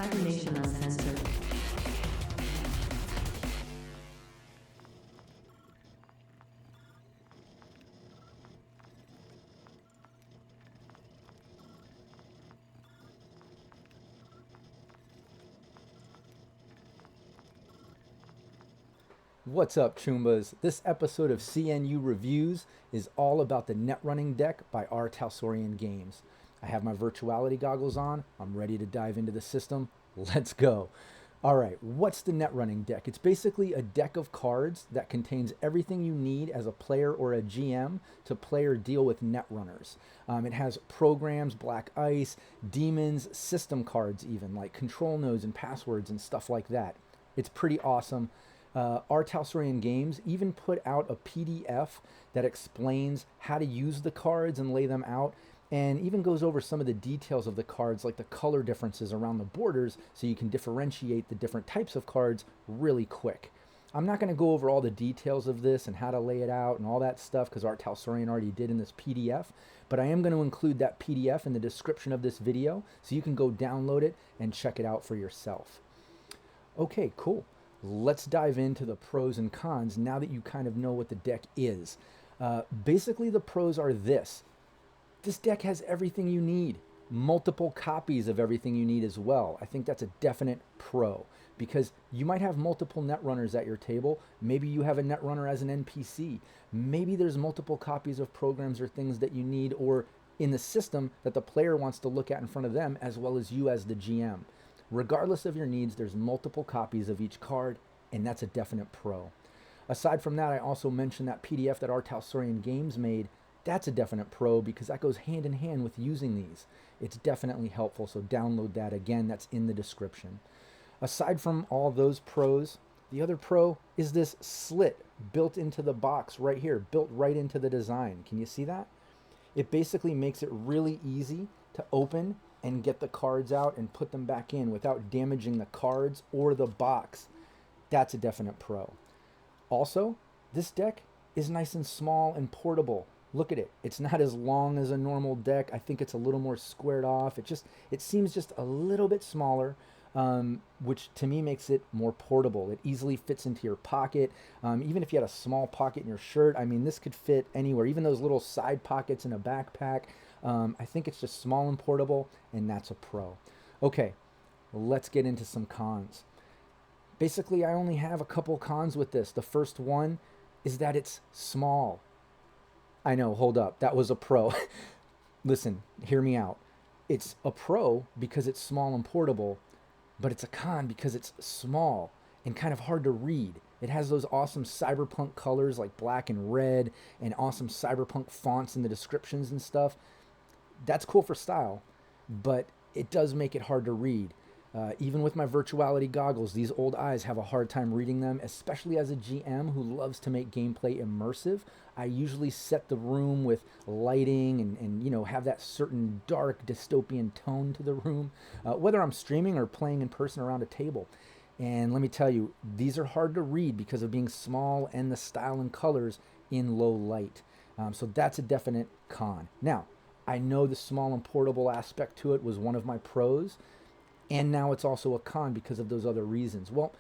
Cybernation Uncensored. What's up, choombas? This episode of CNU Reviews is all about the Netrunning deck by Talsorian Games. I have my virtuality goggles on. I'm ready to dive into the system. Let's go. All right, what's the Netrunning deck? It's basically a deck of cards that contains everything you need as a player or a GM to play or deal with Netrunners. It has programs, black ice, demons, system cards even, like control nodes and passwords and stuff like that. It's pretty awesome. Talsorian Games even put out a PDF that explains how to use the cards and lay them out, and even goes over some of the details of the cards, like the color differences around the borders, so you can differentiate the different types of cards really quick. I'm not going to go over all the details of this and how to lay it out and all that stuff, because Talsorian already did in this PDF, but I am going to include that PDF in the description of this video, so you can go download it and check it out for yourself. Okay, cool. Let's dive into the pros and cons now that you kind of know what the deck is. Basically, the pros are this. This deck has everything you need. Multiple copies of everything you need as well. I think that's a definite pro, because you might have multiple Netrunners at your table. Maybe you have a Netrunner as an NPC. Maybe there's multiple copies of programs or things that you need, or in the system that the player wants to look at in front of them, as well as you as the GM. Regardless of your needs, there's multiple copies of each card, and that's a definite pro. Aside from that, I also mentioned that PDF that Talsorian Games made. That's a definite pro, because that goes hand in hand with using these. It's definitely helpful, so download that. Again, that's in the description. Aside from all those pros, the other pro is this slit built into the box right here, built right into the design. Can you see that? It basically makes it really easy to open and get the cards out and put them back in without damaging the cards or the box. That's a definite pro. Also, this deck is nice and small and portable. Look at it. It's not as long as a normal deck. I think it's a little more squared off. It seems just a little bit smaller, which to me makes it more portable. It easily fits into your pocket. Even if you had a small pocket in your shirt, I mean, this could fit anywhere, even those little side pockets in a backpack. I think it's just small and portable, and that's a pro. Okay, let's get into some cons. Basically, I only have a couple cons with this. The first one is that it's small. I know, hold up, that was a pro. Listen, hear me out. It's a pro because it's small and portable, but it's a con because it's small and kind of hard to read. It has those awesome cyberpunk colors like black and red, and awesome cyberpunk fonts in the descriptions and stuff. That's cool for style, but it does make it hard to read. Even with my virtuality goggles, these old eyes have a hard time reading them, especially as a GM who loves to make gameplay immersive. I usually set the room with lighting and you know, have that certain dark dystopian tone to the room, whether I'm streaming or playing in person around a table. And let me tell you, these are hard to read because of being small and the style and colors in low light. So that's a definite con. Now, I know the small and portable aspect to it was one of my pros, and now it's also a con because of those other reasons. Well,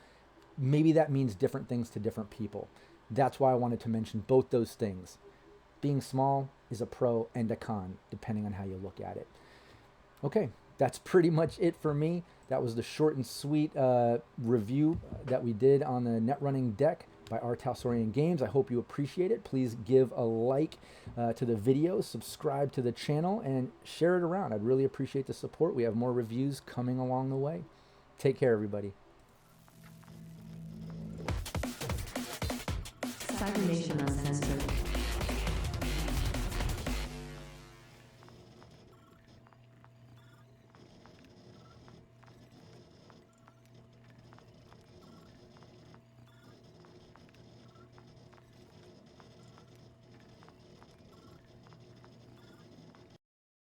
maybe that means different things to different people. That's why I wanted to mention both those things. Being small is a pro and a con, depending on how you look at it. Okay, that's pretty much it for me. That was the short and sweet review that we did on the Netrunning deck by Talsorian Games. I hope you appreciate it. Please give a like to the video, subscribe to the channel, and share it around. I'd really appreciate the support. We have more reviews coming along the way. Take care, everybody. Cybernation Uncensored.